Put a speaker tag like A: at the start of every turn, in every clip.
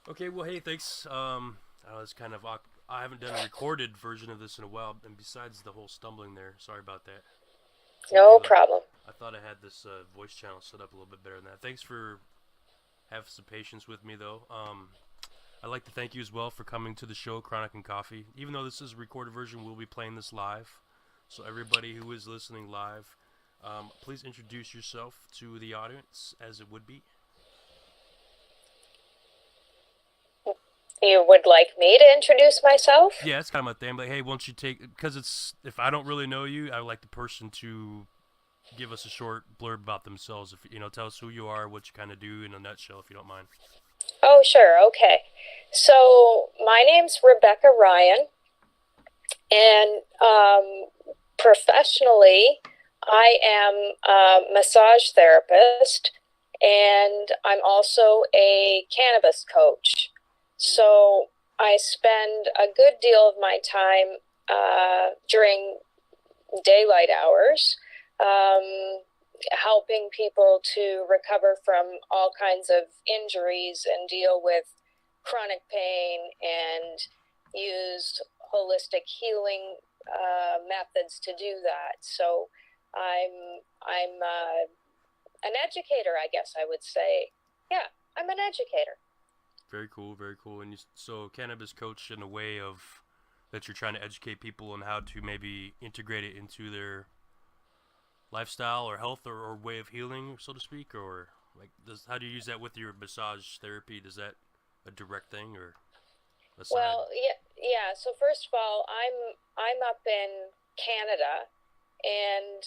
A: Okay, well, hey, thanks. I was kind of I haven't done a recorded version of this in a while, and besides the whole stumbling there, sorry about that. Maybe
B: No
A: like
B: problem.
A: I thought I had this voice channel set up a little bit better than that. Thanks for having some patience with me, though. I'd like to thank you as well for coming to the show, Chronic and Coffee. Even though this is a recorded version, we'll be playing this live. So everybody who is listening live, please introduce yourself to the audience as it would be.
B: You would like me to introduce myself?
A: Yeah, it's kind of my thing. Like, hey, won't you take? Because it's if I don't really know you, I would like the person to give us a short blurb about themselves. If tell us who you are, what you kind of do in a nutshell, if you don't mind.
B: Oh, sure. Okay. So, my name's Rebecca Ryan, and professionally, I am a massage therapist, and I'm also a cannabis coach. So, I spend a good deal of my time during daylight hours, helping people to recover from all kinds of injuries and deal with chronic pain and use holistic healing methods to do that. So I'm an educator, I guess I would say. Yeah, I'm an educator.
A: Very cool, very cool. And so cannabis coach in a way of that you're trying to educate people on how to maybe integrate it into their lifestyle or health or way of healing, so to speak, or like how do you use that with your massage therapy? Does that a direct thing or a side?
B: Well, yeah. So first of all, I'm up in Canada, and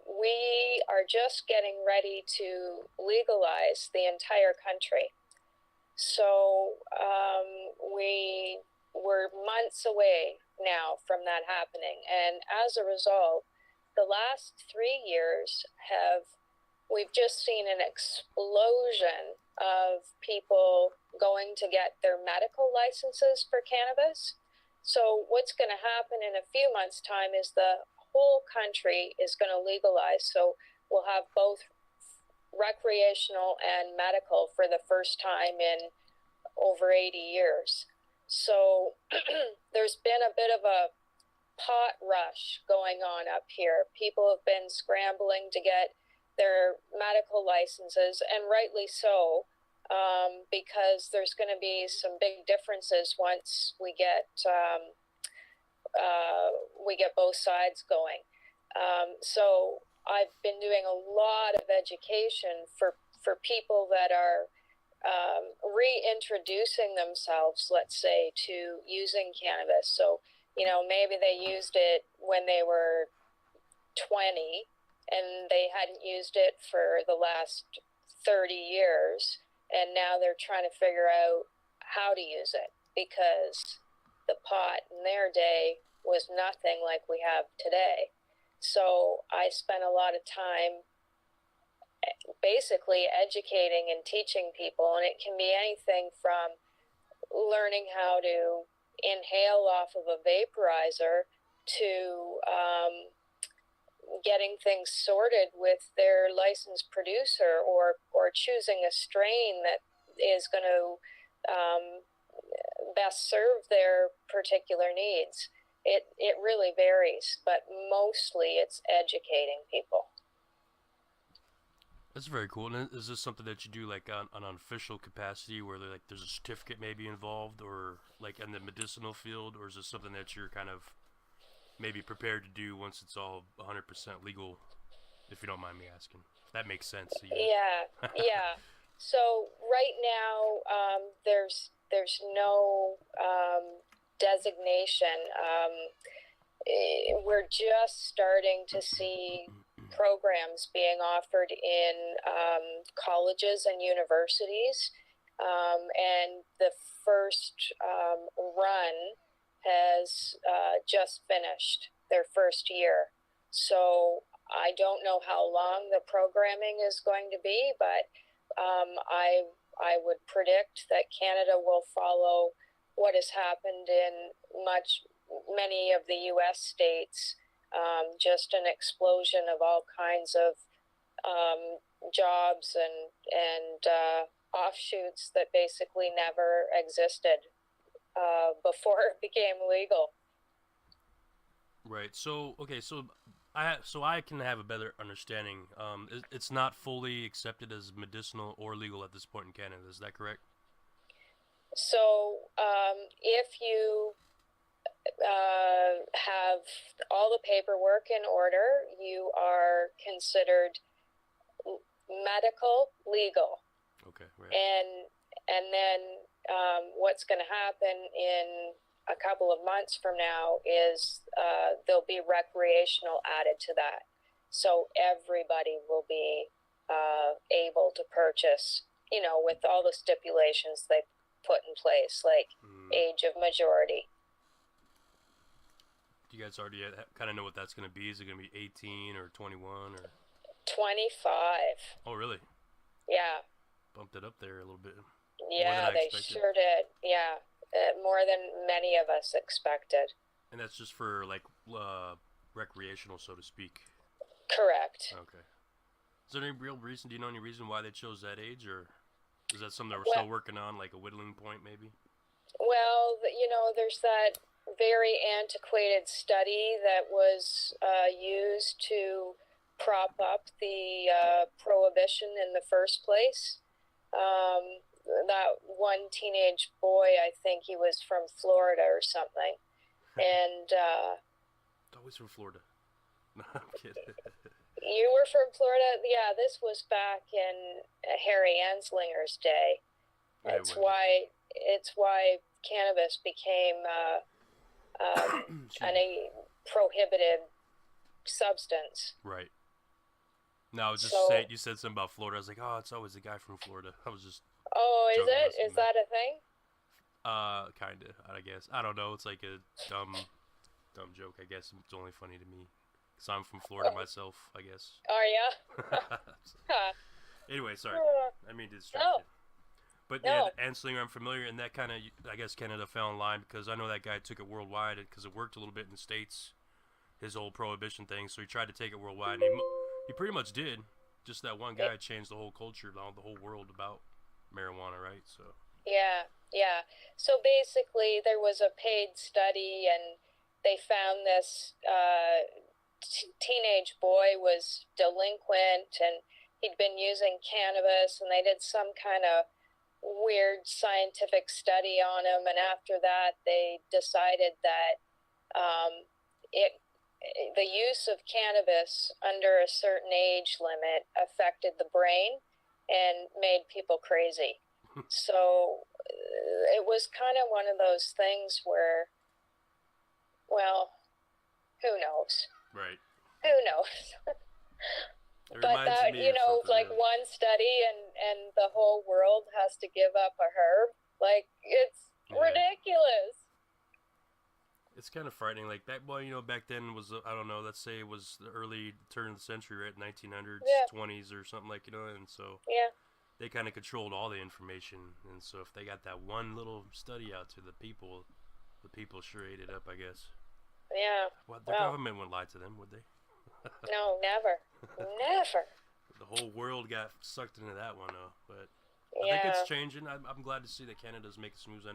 B: we are just getting ready to legalize the entire country. So we were months away now from that happening, and as a result, the last 3 years have we've just seen an explosion of people going to get their medical licenses for cannabis. So what's going to happen in a few months' time is the whole country is going to legalize. So we'll have both recreational and medical for the first time in over 80 years. So there's been a bit of a pot rush going on up here. People have been scrambling to get their medical licenses, and rightly so, because there's going to be some big differences once we get both sides going. So I've been doing a lot of education for people that are reintroducing themselves, let's say, to using cannabis. So, maybe they used it when they were 20 and they hadn't used it for the last 30 years. And now they're trying to figure out how to use it because the pot in their day was nothing like we have today. So I spent a lot of time basically educating and teaching people, and it can be anything from learning how to inhale off of a vaporizer to getting things sorted with their licensed producer, or choosing a strain that is going to best serve their particular needs. It really varies, but mostly it's educating people.
A: That's very cool. And is this something that you do like on an official capacity where there's a certificate maybe involved or like in the medicinal field, or is this something that you're kind of maybe prepared to do once it's all 100% legal, if you don't mind me asking? If that makes sense even.
B: Yeah, yeah. So right now, there's no designation. We're just starting to see programs being offered in colleges and universities, and the first run has just finished their first year. So I don't know how long the programming is going to be, but I would predict that Canada will follow what has happened in many of the U.S. states. Just an explosion of all kinds of jobs and offshoots that basically never existed before it became legal.
A: Right. So okay. So I can have a better understanding. It's not fully accepted as medicinal or legal at this point in Canada. Is that correct?
B: So if you have all the paperwork in order, you are considered medical legal.
A: Okay. Right.
B: And then what's going to happen in a couple of months from now is there'll be recreational added to that, so everybody will be able to purchase, with all the stipulations they put in place, like age of majority.
A: Do you guys already kind of know what that's going to be? Is it going to be 18 or 21 or
B: 25?
A: Oh, really?
B: Yeah.
A: Bumped it up there a little bit.
B: Yeah, they sure did. Yeah, more than many of us expected.
A: And that's just for like recreational, so to speak.
B: Correct.
A: Okay. Is there any real reason? Do you know any reason why they chose that age, or is that something that we're still working on, like a whittling point, maybe?
B: Well, there's that very antiquated study that was used to prop up the prohibition in the first place. That one teenage boy, I think he was from Florida or something, and
A: always from Florida. No, I'm kidding.
B: You were from Florida? Yeah, this was back in Harry Anslinger's day. It's why cannabis became a prohibited substance.
A: Right. No, I was just saying, you said something about Florida. I was like, oh, it's always the guy from Florida. I was just.
B: Oh, is it? Is that a thing?
A: Kinda, I guess. I don't know. It's like a dumb joke, I guess. It's only funny to me. Because I'm from Florida myself, I guess.
B: Are ya?
A: Anyway, sorry. I mean to distract you. But yeah, Anslinger, I'm familiar, and that kind of, I guess Canada fell in line because I know that guy took it worldwide because it worked a little bit in the States, his whole prohibition thing. So he tried to take it worldwide, and he pretty much did. Just that one guy changed the whole culture, the whole world about marijuana, right? So.
B: Yeah. So basically, there was a paid study, and they found this teenage boy was delinquent, and he'd been using cannabis, and they did some kind of weird scientific study on him, and after that they decided that the use of cannabis under a certain age limit affected the brain and made people crazy. So it was kind of one of those things where, well, who knows?
A: Right.
B: Who knows? But that, like one study and the whole world has to give up a herb. Like, it's ridiculous.
A: It's kind of frightening. Like, back then was, I don't know, let's say it was the early turn of the century, right? 1900s, 20s or something like, and so they kind of controlled all the information. And so if they got that one little study out to the people sure ate it up, I guess.
B: Yeah.
A: Well, the government wouldn't lie to them, would they?
B: No, never. Never.
A: The whole world got sucked into that one, though. But I think it's changing. I'm glad to see that Canada's making some moves.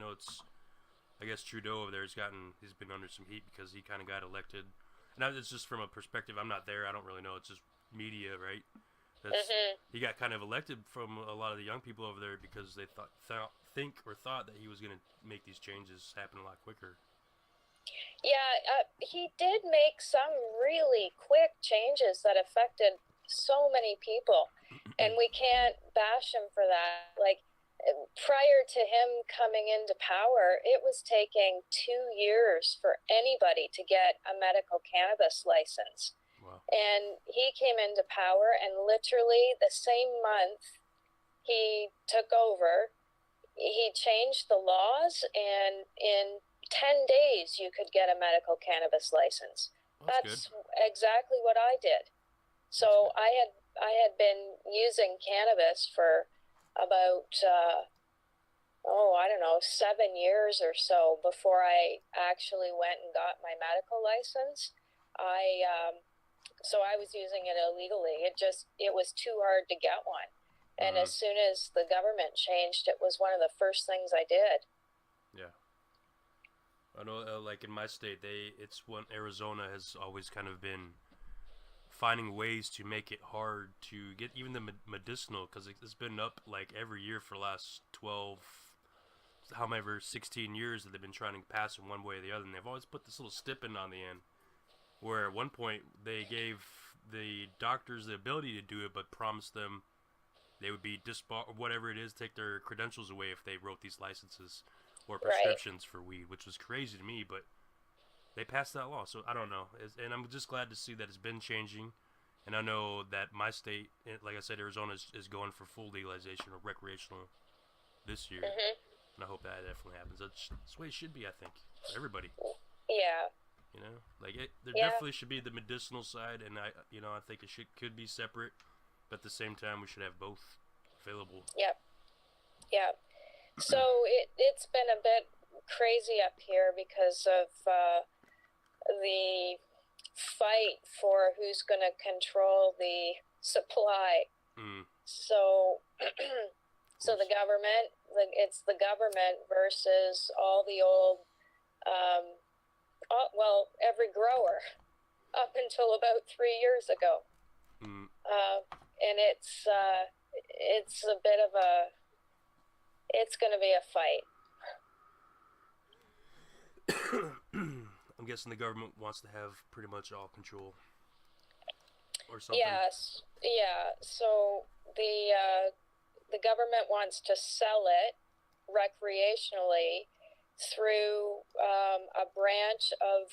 A: I guess Trudeau over there he's been under some heat because he kind of got elected. And it's just from a perspective, I'm not there. I don't really know. It's just media, right? He got kind of elected from a lot of the young people over there because they thought that he was going to make these changes happen a lot quicker.
B: Yeah, he did make some really quick changes that affected so many people, and we can't bash him for that. Like, prior to him coming into power, it was taking 2 years for anybody to get a medical cannabis license.
A: Wow.
B: And he came into power, and literally the same month he took over, he changed the laws, and in 10 days you could get a medical cannabis license. That's exactly what I did. So I had been using cannabis for about 7 years or so before I actually went and got my medical license. So I was using it illegally. It was too hard to get one. And as soon as the government changed, it was one of the first things I did.
A: Yeah. I know, like in my state, Arizona has always kind of been finding ways to make it hard to get even the medicinal, because it's been up like every year for the last 12, however, 16 years that they've been trying to pass it one way or the other, and they've always put this little stipend on the end, where at one point they gave the doctors the ability to do it, but promised them they would be whatever it is, take their credentials away if they wrote these licenses or prescriptions for weed, which was crazy to me, but they passed that law, so I don't know. And I'm just glad to see that it's been changing. And I know that my state, like I said, Arizona is going for full legalization of recreational this year. And I hope that definitely happens. That's the way it should be, I think, for everybody.
B: Yeah.
A: You know, like there definitely should be the medicinal side, and I think it could be separate, but at the same time, we should have both available.
B: Yep. Yeah. So it's been a bit crazy up here because of the fight for who's going to control the supply. So so the government, it's the government versus all the old, every grower up until about 3 years ago. And it's a bit of it's going to be a fight.
A: I'm guessing the government wants to have pretty much all control, or something.
B: Yes, yeah. So the government wants to sell it recreationally through a branch of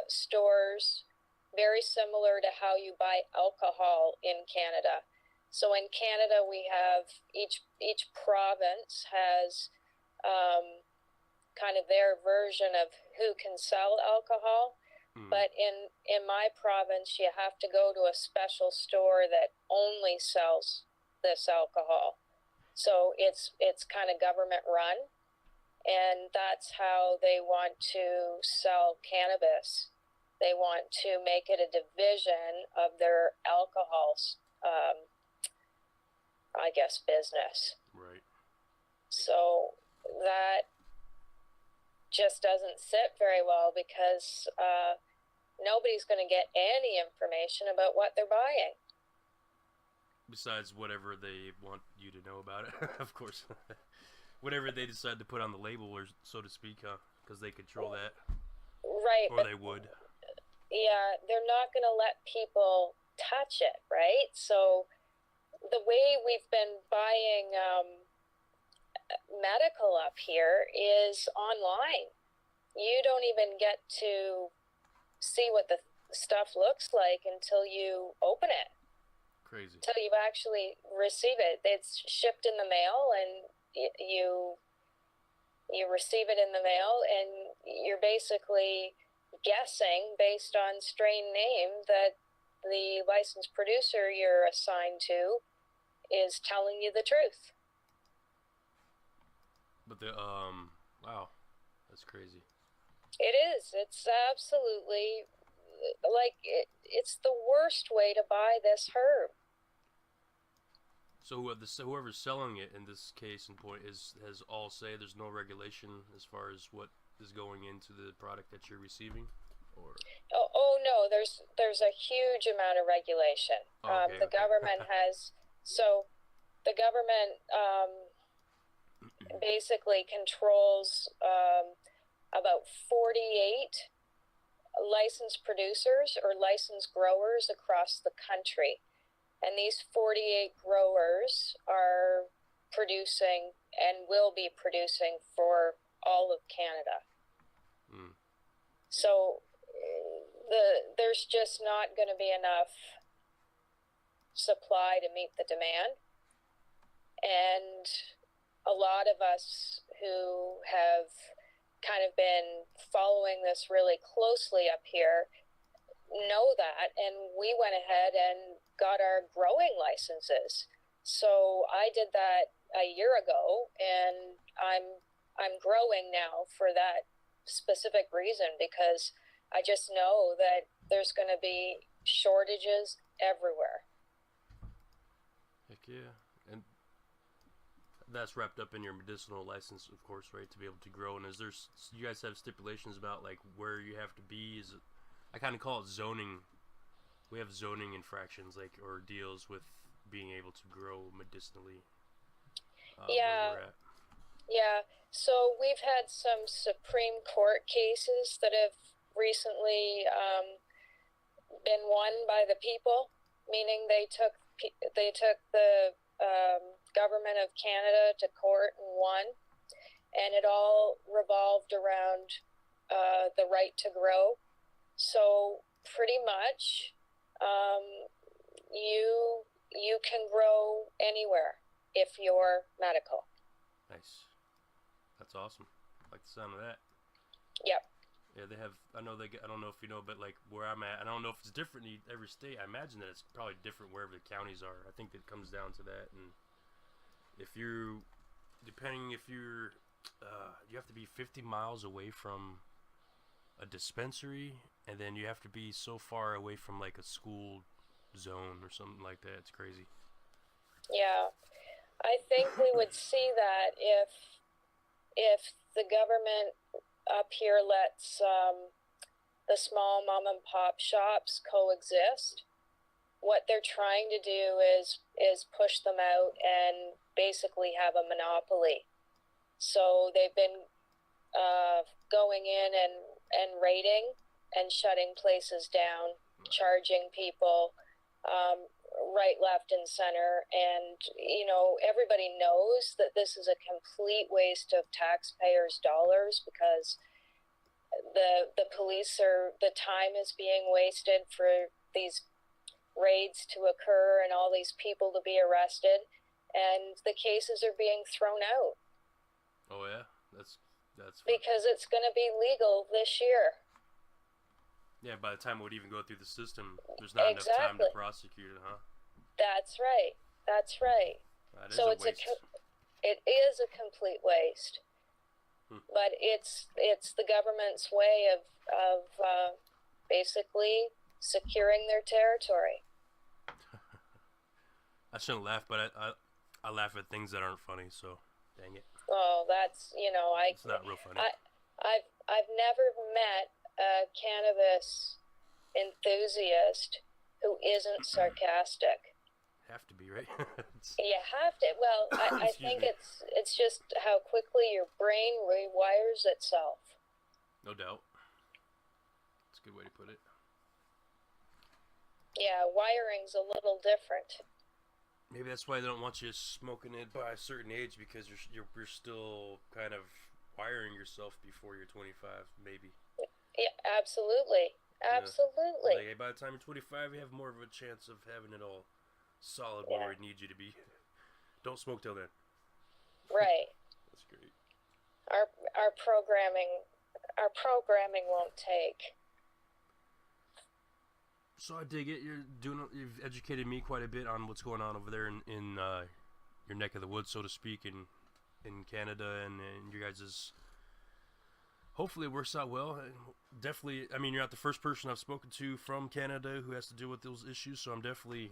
B: stores very similar to how you buy alcohol in Canada. So in Canada, we have each province has kind of their version of who can sell alcohol. But in my province, you have to go to a special store that only sells this alcohol. So it's kind of government run, and that's how they want to sell cannabis. They want to make it a division of their alcohols, I guess, business.
A: Right.
B: So that just doesn't sit very well because nobody's going to get any information about what they're buying.
A: Besides whatever they want you to know about it, of course. Whatever they decide to put on the label, or so to speak, because they control that.
B: Right.
A: Or they would.
B: Yeah, they're not going to let people touch it, right? So the way we've been buying medical up here is online. You don't even get to see what the stuff looks like until you open it.
A: Crazy.
B: Until you actually receive it. It's shipped in the mail, and you receive it in the mail, and you're basically guessing based on strain name that the licensed producer you're assigned to is telling you the truth.
A: But wow, that's crazy.
B: It is. It's absolutely like it's the worst way to buy this herb.
A: So whoever's selling it in this case in point has all say there's no regulation as far as what is going into the product that you're receiving, or
B: oh no, there's a huge amount of regulation. The government has the government basically controls about 48 licensed producers or licensed growers across the country. And these 48 growers are producing and will be producing for all of Canada. So there's just not going to be enough supply to meet the demand. And a lot of us who have kind of been following this really closely up here know that, and we went ahead and got our growing licenses. So I did that a year ago, and I'm growing now for that specific reason, because I just know that there's going to be shortages everywhere.
A: Heck yeah. And that's wrapped up in your medicinal license, of course, right? To be able to grow. And is there, you guys have stipulations about like where you have to be? Is it, I kind of call it zoning. We have zoning infractions, like, or deals with being able to grow medicinally.
B: Yeah.
A: Where we're at.
B: Yeah, so we've had some Supreme Court cases that have recently been won by the people, meaning they took the government of Canada to court and won, and it all revolved around the right to grow. So pretty much, you can grow anywhere if you're medical.
A: Nice. That's awesome. I like the sound of that.
B: Yep.
A: Yeah, they have. I know they. I don't know if you know, but like where I'm at, I don't know if it's different in every state. I imagine that it's probably different wherever the counties are. I think it comes down to that. And if you, depending if you're, you have to be 50 miles away from a dispensary, and then you have to be so far away from like a school zone or something like that. It's crazy.
B: Yeah. I think we would see that if the government up here lets the small mom and pop shops coexist. What they're trying to do is push them out and basically have a monopoly. So they've been going in and raiding and shutting places down, charging people right, left, and center. And, you know, everybody knows that this is a complete waste of taxpayers' dollars because the police the time is being wasted for these raids to occur and all these people to be arrested, and the cases are being thrown out.
A: Oh yeah, that's
B: because it's going to be legal this year.
A: Yeah, by the time it would even go through the system, there's not enough time to prosecute it, huh?
B: That's right. That's right.
A: That is
B: so
A: a waste.
B: It is a complete waste. But it's the government's way of basically securing their territory.
A: I shouldn't laugh, but I laugh at things that aren't funny. So, dang it.
B: Oh, that's
A: It's not real funny.
B: I've never met a cannabis enthusiast who isn't sarcastic.
A: Have to be, right?
B: You have to. Well, I think it's just how quickly your brain rewires itself.
A: No doubt. That's a good way to put it.
B: Yeah, wiring's a little different.
A: Maybe that's why they don't want you smoking it by a certain age, because you're still kind of wiring yourself before you're 25, maybe.
B: Yeah, absolutely. Absolutely.
A: Like, by the time you're 25, you have more of a chance of having it all solid where it needs you to be. Don't smoke till then.
B: Right.
A: That's great.
B: Our programming won't take.
A: So I dig it. You've educated me quite a bit on what's going on over there in your neck of the woods, so to speak, in Canada, and your guys's. Hopefully it works out well. Definitely, I mean, you're not the first person I've spoken to from Canada who has to deal with those issues, so I'm definitely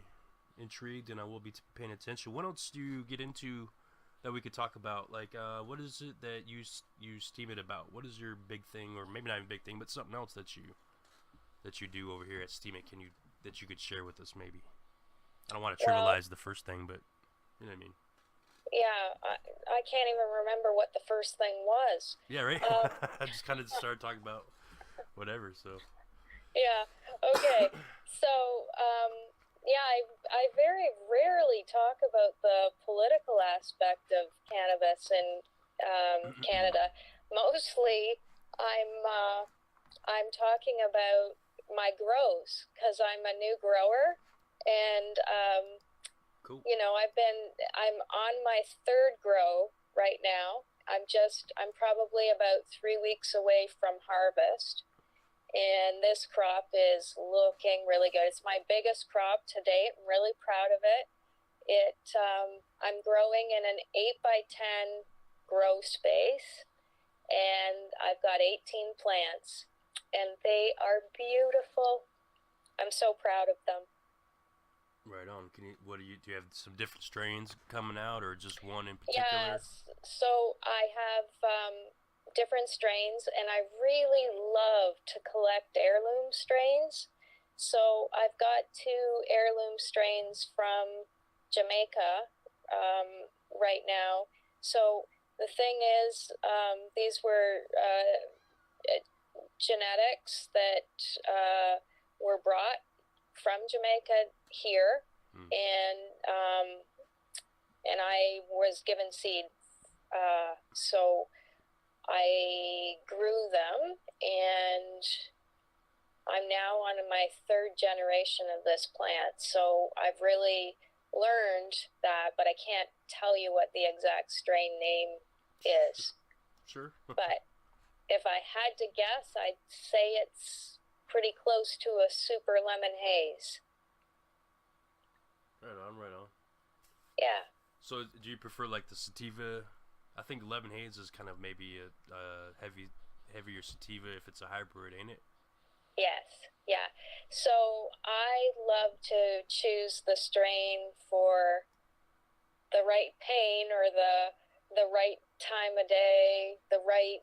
A: intrigued, and I will be paying attention. What else do you get into that we could talk about? Like, what is it that you Steam It about? What is your big thing, or maybe not even big thing, but something else that you do over here at Steam It? That you could share with us, maybe? I don't want to trivialize the first thing, but you know what I mean.
B: Yeah, I can't even remember what the first thing was.
A: Yeah, right? I just kind of started talking about whatever, so.
B: Yeah, okay. So, yeah, I very rarely talk about the political aspect of cannabis in Canada. Mostly, I'm talking about my grows, because I'm a new grower, and
A: cool.
B: You know, I'm on my third grow right now. I'm probably about 3 weeks away from harvest, and this crop is looking really good. It's my biggest crop to date. I'm really proud of it. I'm growing in an 8x10 grow space, and I've got 18 plants, and they are beautiful. I'm so proud of them.
A: Right on. Do you have some different strains coming out, or just one in particular?
B: Yes. So I have different strains, and I really love to collect heirloom strains. So I've got two heirloom strains from Jamaica right now. So the thing is, these were genetics that were brought from Jamaica here,
A: Hmm.
B: and and I was given seed. So I grew them, and I'm now on my third generation of this plant. So I've really learned that, but I can't tell you what the exact strain name is.
A: Sure.
B: But if I had to guess, I'd say it's pretty close to a super lemon haze.
A: Right on. Right on.
B: Yeah.
A: So, do you prefer like the sativa? I think lemon haze is kind of maybe a heavier sativa if it's a hybrid, ain't it?
B: Yes. Yeah. So I love to choose the strain for the right pain, or the right time of day, the right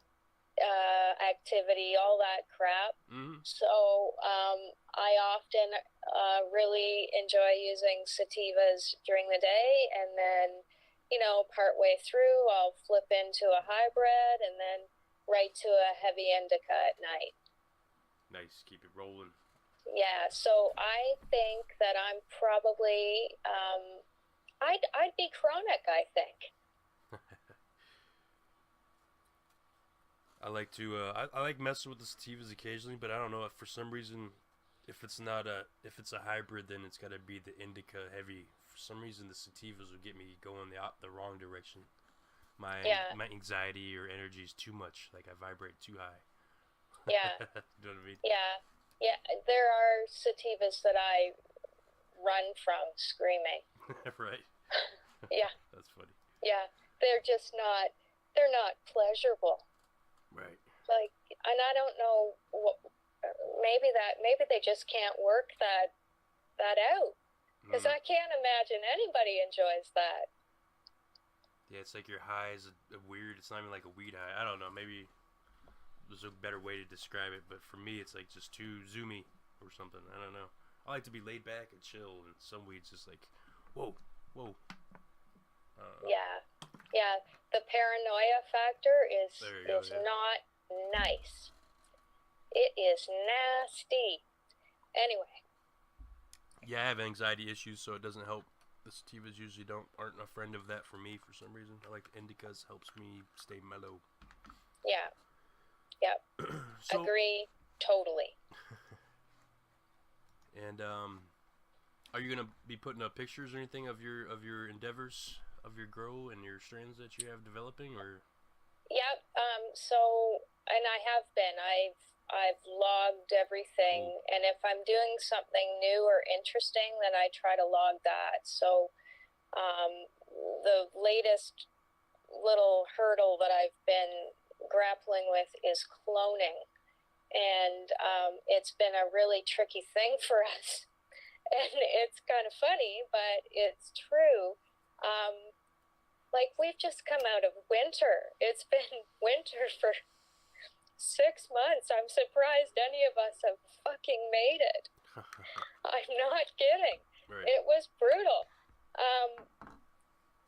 B: activity, all that crap.
A: Mm-hmm.
B: So I often really enjoy using sativas during the day, and then, partway through, I'll flip into a hybrid, and then right to a heavy indica at night.
A: Nice. Keep it rolling.
B: Yeah, so I think that I'm probably I'd be chronic, I think.
A: I like to I like messing with the sativas occasionally, but I don't know if for some reason if it's a hybrid, then it's got to be the indica heavy. For some reason, the sativas will get me going the wrong direction.
B: Yeah,
A: My anxiety or energy is too much. Like I vibrate too high.
B: yeah,
A: You know what I mean?
B: yeah, yeah. There are sativas that I run from screaming.
A: Right.
B: Yeah,
A: That's funny.
B: yeah. They're just not. They're not pleasurable.
A: Right.
B: Like, and I don't know what. Maybe they just can't work that out, because
A: Mm.
B: I can't imagine anybody enjoys that.
A: Yeah, it's like your high is a weird. It's not even like a weed high. I don't know. Maybe there's a better way to describe it, but for me, it's like just too zoomy or something. I don't know. I like to be laid back and chill, and some weeds just like, whoa, whoa. I don't know.
B: Yeah, yeah. The paranoia factor is
A: There you go.
B: is
A: Yeah.
B: not nice. It is nasty. Anyway,
A: Yeah, I have anxiety issues, so it doesn't help. The sativas usually aren't a friend of that for me for some reason. I like the indicas, helps me stay mellow.
B: yeah, yeah.
A: So,
B: Agree totally.
A: and are you gonna be putting up pictures or anything of your endeavors of your grow and your strains that you have developing, or?
B: Yep. So, and I have been. I've logged
A: Cool.
B: everything, and if I'm doing something new or interesting, then I try to log that. So, the latest little hurdle that I've been grappling with is cloning, and it's been a really tricky thing for us. And it's kind of funny, but it's true. Um, like, we've just come out of winter. It's been winter for 6 months. I'm surprised any of us have fucking made it. I'm not kidding.
A: Right.
B: It was brutal. Um,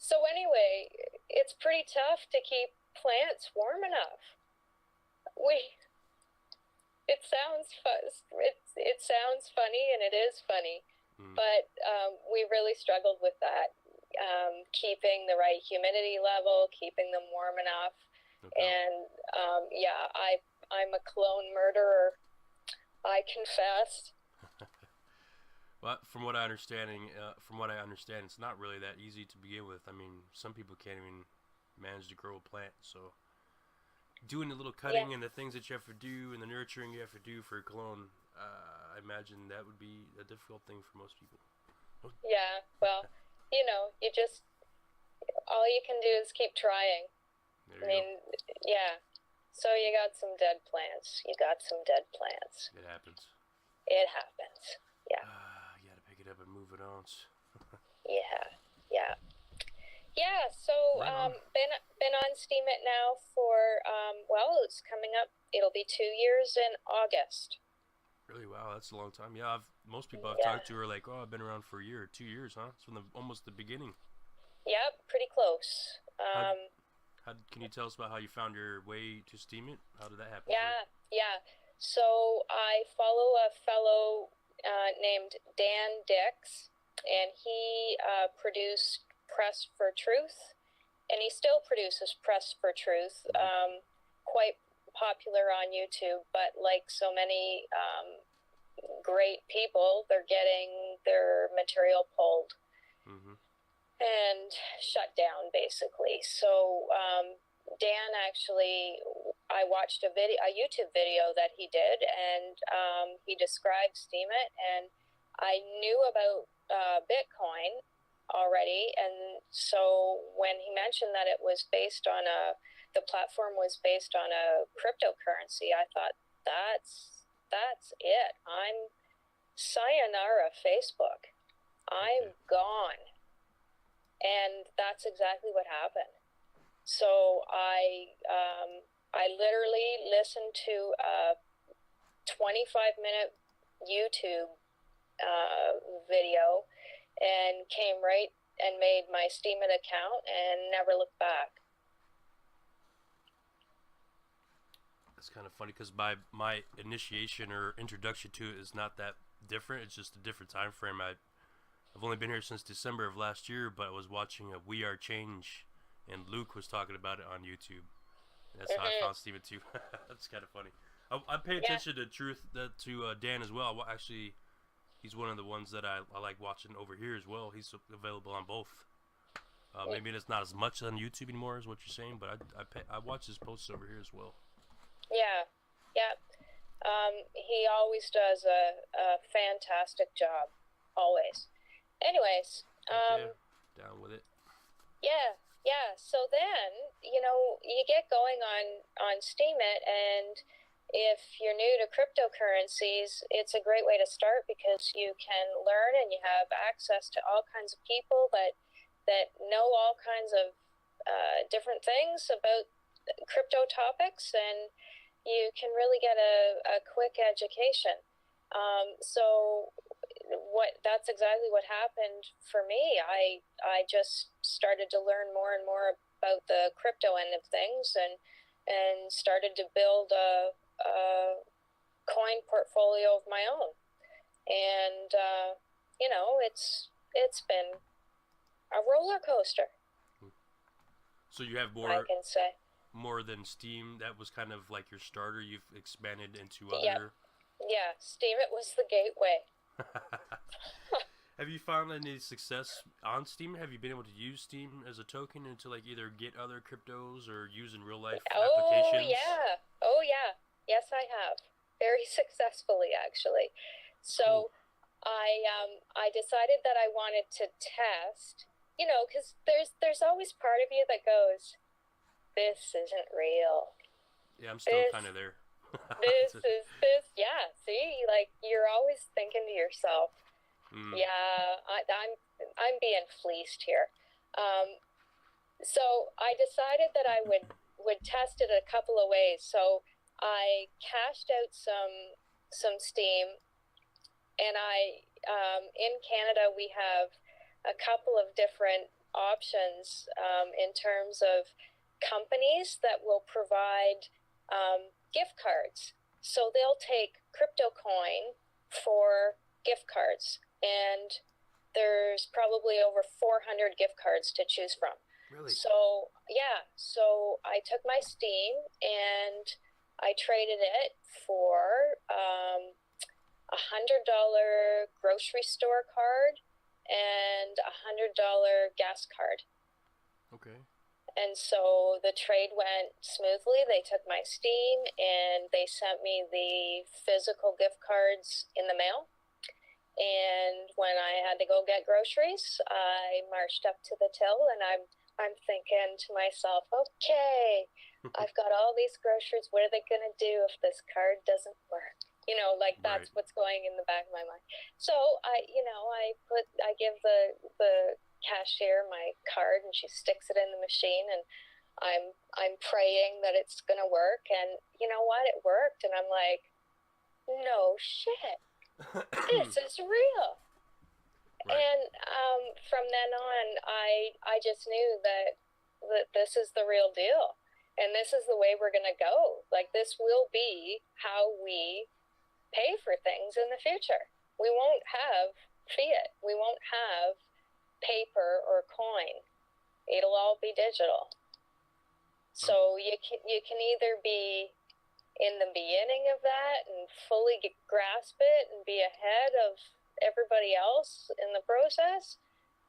B: so anyway, it's pretty tough to keep plants warm enough. We it sounds funny, and it is funny,
A: Mm,
B: but we really struggled with that. Keeping the right humidity level, keeping them warm enough,
A: no doubt.
B: and yeah, I'm a clone murderer. I confess.
A: Well, from what I understand, it's not really that easy to begin with. I mean, some people can't even manage to grow a plant. So, doing the little
B: Yeah,
A: cutting and the things that you have to do and the nurturing you have to do for a clone, I imagine that would be a difficult thing for most people.
B: yeah. Well, you just all you can do is keep trying.
A: There
B: I
A: you go.
B: mean, yeah. So you got some dead plants. You got some dead plants.
A: It happens.
B: It happens. Yeah.
A: You got to pick it up and move it ounce.
B: Yeah, yeah. Yeah, so
A: Right on.
B: been on Steam It now for well, it's coming up. It'll be 2 years in August.
A: Really? Wow, that's a long time. Yeah, most people I've
B: Yeah,
A: talked to are like, oh, I've been around for a year, 2 years, huh? It's from almost the beginning.
B: yep, pretty close.
A: How can you tell us about how you found your way to Steam It? How did that happen for you?
B: Yeah. So I follow a fellow named Dan Dix, and he produced Press for Truth, and he still produces Press for Truth.
A: Mm-hmm.
B: Quite popular on YouTube, but like so many great people, they're getting their material pulled
A: Mm-hmm.
B: and shut down basically. So Dan actually, I watched a YouTube video that he did, and he described Steemit, and I knew about Bitcoin already, and so when he mentioned that it was based on the platform was based on a cryptocurrency, I thought that's it. I'm sayonara Facebook.
A: Okay.
B: I'm gone. And that's exactly what happened. So I literally listened to a 25-minute YouTube video and came right and made my Steemit account and never looked back.
A: It's kind of funny because my initiation or introduction to it is not that different. It's just a different time frame. I've only been here since December of last year, but I was watching a We Are Change, and Luke was talking about it on YouTube. And that's how I found Steven too. That's kind of funny. I pay attention to Dan as well. Actually, he's one of the ones that I like watching over here as well. He's available on both. Maybe it's not as much on YouTube anymore, as what you're saying, but I watch his posts over here as well.
B: Yeah. He always does a fantastic job. Always. Anyways,
A: Down with it.
B: yeah. So then, you get going on Steemit, and if you're new to cryptocurrencies, it's a great way to start because you can learn and you have access to all kinds of people that know all kinds of different things about crypto topics, and you can really get a quick education. So that's exactly what happened for me. I just started to learn more and more about the crypto end of things, and started to build a coin portfolio of my own. And it's been a roller coaster.
A: So you have
B: I can say
A: more than Steam. That was kind of like your starter. You've expanded into other.
B: Yep. Yeah, Steemit was the gateway.
A: Have you found any success on Steam? Have you been able to use Steam as a token and to like either get other cryptos or use in real life applications?
B: Oh yeah. Yes, I have. Very successfully, actually. So I decided that I wanted to test, because there's always part of you that goes, this isn't real.
A: Yeah, I'm still kind of there.
B: Yeah, see, like you're always thinking to yourself, yeah, I'm being fleeced here. So I decided that I would test it a couple of ways. So I cashed out some Steam, and in Canada we have a couple of different options in terms of companies that will provide gift cards. So they'll take crypto coin for gift cards, and there's probably over 400 gift cards to choose from.
A: Really?
B: So I took my Steam and I traded it for $100 grocery store card and $100 gas card.
A: Okay.
B: And so the trade went smoothly. They took my Steam and they sent me the physical gift cards in the mail. And when I had to go get groceries, I marched up to the till, and I'm thinking to myself, okay, I've got all these groceries. What are they going to do if this card doesn't work? Like that's
A: Right.
B: what's going in the back of my mind. So I give the cashier my card, and she sticks it in the machine, and I'm praying that it's gonna work, and you know what, it worked, and I'm like, no shit, this is real.
A: Right.
B: And from then on, I just knew that this is the real deal, and this is the way we're gonna go. Like, this will be how we pay for things in the future. We won't have fiat. We won't have paper or coin. It'll all be digital. So you can either be in the beginning of that and fully grasp it and be ahead of everybody else in the process,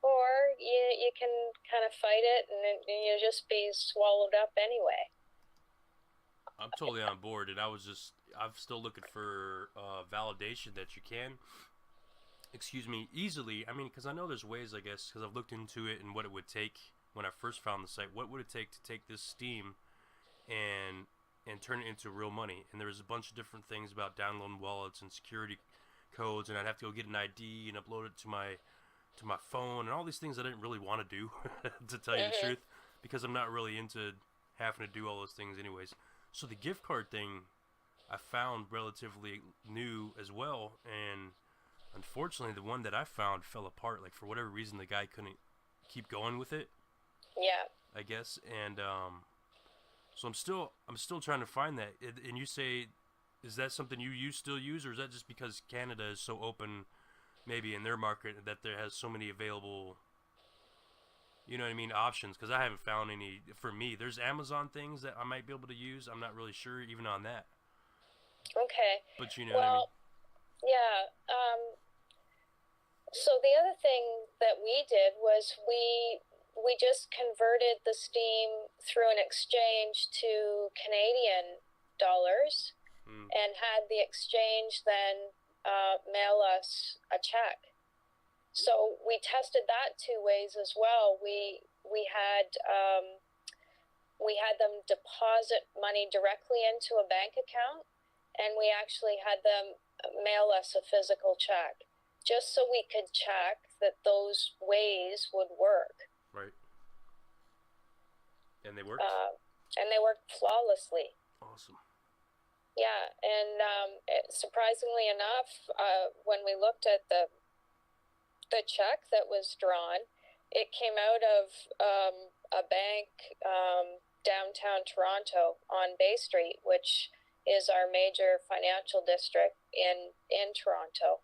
B: or you can kind of fight it and you just be swallowed up anyway.
A: I'm totally on board, and I'm still looking for validation that you can, excuse me, easily. I mean, because I know there's ways, I guess, because I've looked into it and what it would take when I first found the site. What would it take to take this Steam and turn it into real money? And there's a bunch of different things about downloading wallets and security codes, and I'd have to go get an ID and upload it to my phone and all these things I didn't really want to do, to tell you the truth, because I'm not really into having to do all those things anyways. So the gift card thing I found relatively new as well, and unfortunately the one that I found fell apart. Like, for whatever reason, the guy couldn't keep going with it,
B: Yeah.
A: I guess. And so I'm still trying to find that. And you say, is that something you still use, or is that just because Canada is so open, maybe in their market, that there has so many available, you know what I mean, options? Because I haven't found any for me. There's Amazon things that I might be able to use. I'm not really sure even on that,
B: Okay.
A: but you know what I mean.
B: Well, yeah. So the other thing that we did was we just converted the Steam through an exchange to Canadian dollars, and had the exchange then mail us a check. So we tested that two ways as well. We had them deposit money directly into a bank account, and we actually had them mail us a physical check, just so we could check that those ways would work.
A: Right. And they worked?
B: And they worked flawlessly.
A: Awesome.
B: Yeah, and surprisingly enough, when we looked at the check that was drawn, it came out of a bank downtown Toronto on Bay Street, which is our major financial district in Toronto.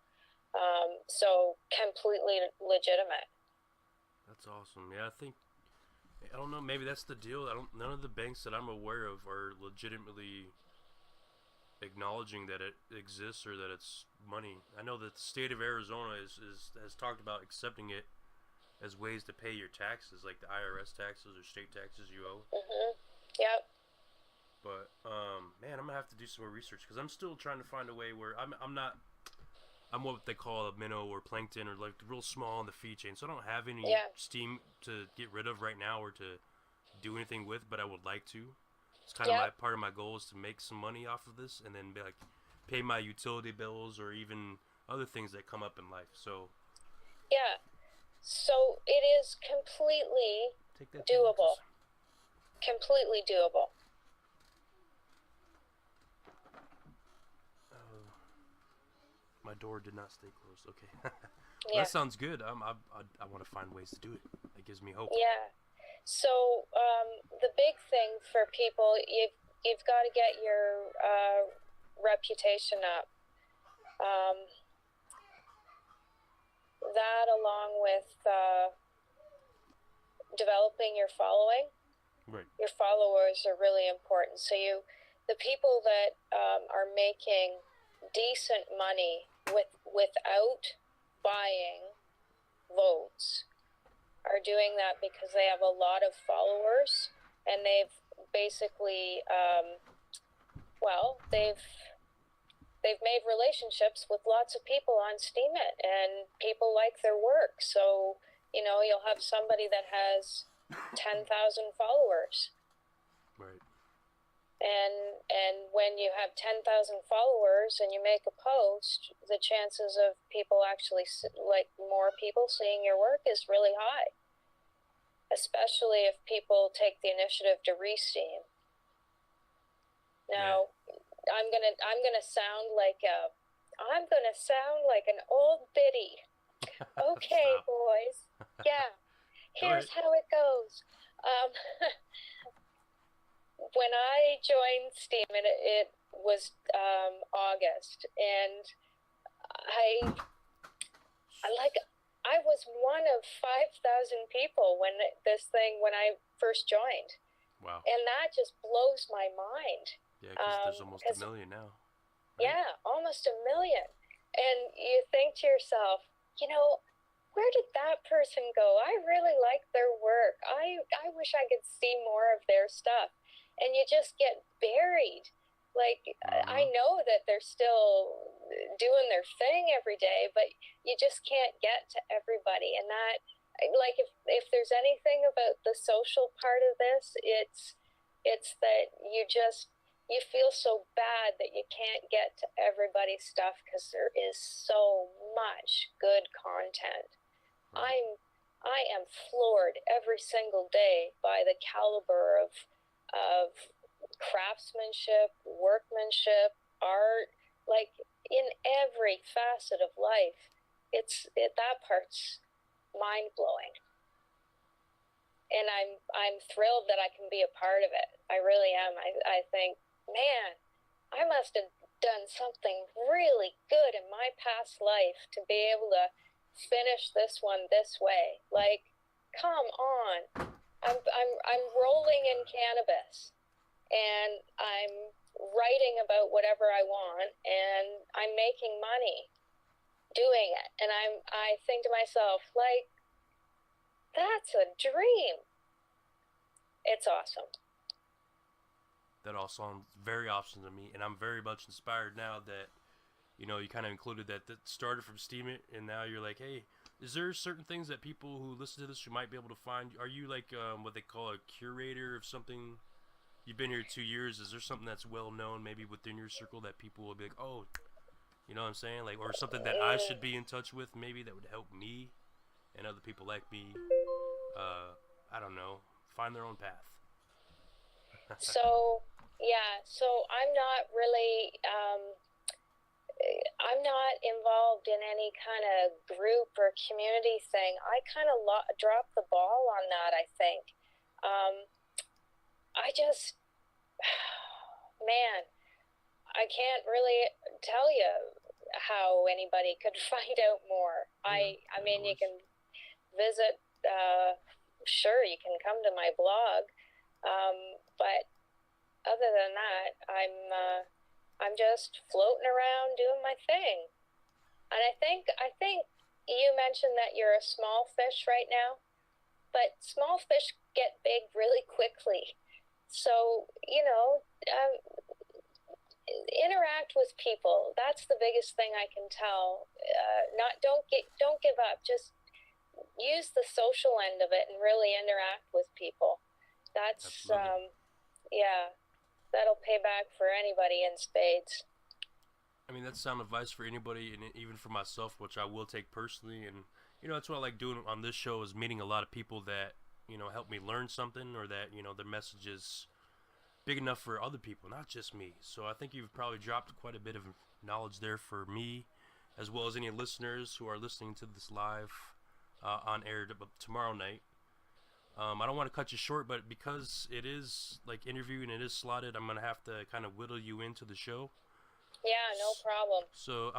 B: So completely legitimate.
A: That's awesome. Yeah, I don't know, maybe that's the deal. None of the banks that I'm aware of are legitimately acknowledging that it exists or that it's money. I know that the state of Arizona has talked about accepting it as ways to pay your taxes, like the IRS taxes or state taxes you owe.
B: Yep.
A: But man, I'm gonna have to do some more research, because I'm still trying to find a way where I'm what they call a minnow or plankton, or like real small in the feed chain. So I don't have any Steam to get rid of right now or to do anything with, but I would like to. It's kind of part of my goal is to make some money off of this, and then be like pay my utility bills or even other things that come up in life. So
B: yeah, so it is completely doable. Completely doable.
A: My door did not stay closed. Okay.
B: Yeah.
A: That sounds good. I want to find ways to do it. That gives me hope.
B: Yeah. So the big thing for people, you've got to get your reputation up. That, along with developing your following.
A: Right.
B: Your followers are really important. So the people that are making decent money without buying votes are doing that because they have a lot of followers, and they've basically they've made relationships with lots of people on Steemit, and people like their work. So you'll have somebody that has 10,000 followers.
A: Right.
B: And when you have 10,000 followers and you make a post, the chances of people actually, like more people seeing your work is really high, especially if people take the initiative to re-steam. Now, I'm gonna sound like an old biddy. Okay,
A: Stop.
B: boys. Yeah,
A: Go ahead.
B: here's how it goes. Um, when I joined Steam, it was August, and I I was one of 5,000 people when I first joined,
A: Wow.
B: and that just blows my mind.
A: Yeah, because there's almost a million now.
B: Right? Yeah, almost a million, and you think to yourself, where did that person go? I really like their work. I wish I could see more of their stuff. And you just get buried. Like, I know that they're still doing their thing every day, but you just can't get to everybody. And that, like, if there's anything about the social part of this, it's that you feel so bad that you can't get to everybody's stuff because there is so much good content.
A: Right.
B: I am floored every single day by the caliber of craftsmanship, workmanship, art, like in every facet of life. That part's mind blowing, and I'm thrilled that I can be a part of it. I really am. I think, man, I must have done something really good in my past life to be able to finish this one this way. Like, come on. I'm rolling in cannabis, and I'm writing about whatever I want, and I'm making money doing it. And I think to myself, like, that's a dream. It's awesome.
A: That all sounds very awesome to me, and I'm very much inspired now that you kind of included that started from Steam It, and now you're like, hey, is there certain things that people who listen to this you might be able to find? Are you like what they call a curator of something? You've been here 2 years. Is there something that's well known, maybe within your circle, that people will be like, oh, you know what I'm saying, like, or something that I should be in touch with, maybe that would help me and other people like me. I don't know, find their own path.
B: So, yeah, so I'm not involved in any kind of group or community thing. I kind of dropped the ball on that, I think. I just, man, I can't really tell you how anybody could find out more. I mean, you can visit, sure, you can come to my blog, but other than that, I'm just floating around doing my thing. And I think you mentioned that you're a small fish right now, but small fish get big really quickly. So interact with people. That's the biggest thing I can tell. Don't give up. Just use the social end of it and really interact with people. That's yeah, that'll pay back for anybody in spades.
A: I mean, that's sound advice for anybody, and even for myself, which I will take personally. And that's what I like doing on this show, is meeting a lot of people that help me learn something, or that their message is big enough for other people, not just me. So I think you've probably dropped quite a bit of knowledge there for me, as well as any listeners who are listening to this live on air tomorrow night. I don't want to cut you short, but because it is like interview and it is slotted, I'm gonna have to kind of whittle you into the show.
B: Yeah, no problem.
A: So,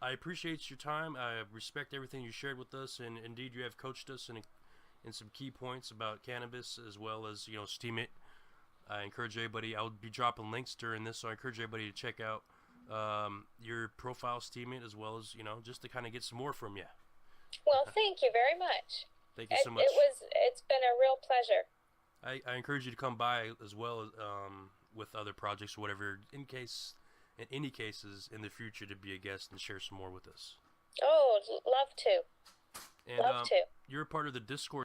A: I appreciate your time. I respect everything you shared with us, and indeed, you have coached us in some key points about cannabis, as well as Steam It. I encourage everybody. I'll be dropping links during this, so I encourage everybody to check out your profile, Steam It, as well as just to kind of get some more from you.
B: Well, thank you very much.
A: Thank you so much.
B: It's been a real pleasure.
A: I encourage you to come by as well, with other projects or whatever, in any cases in the future, to be a guest and share some more with us.
B: Oh, love to.
A: And
B: love to.
A: You're a part of the Discord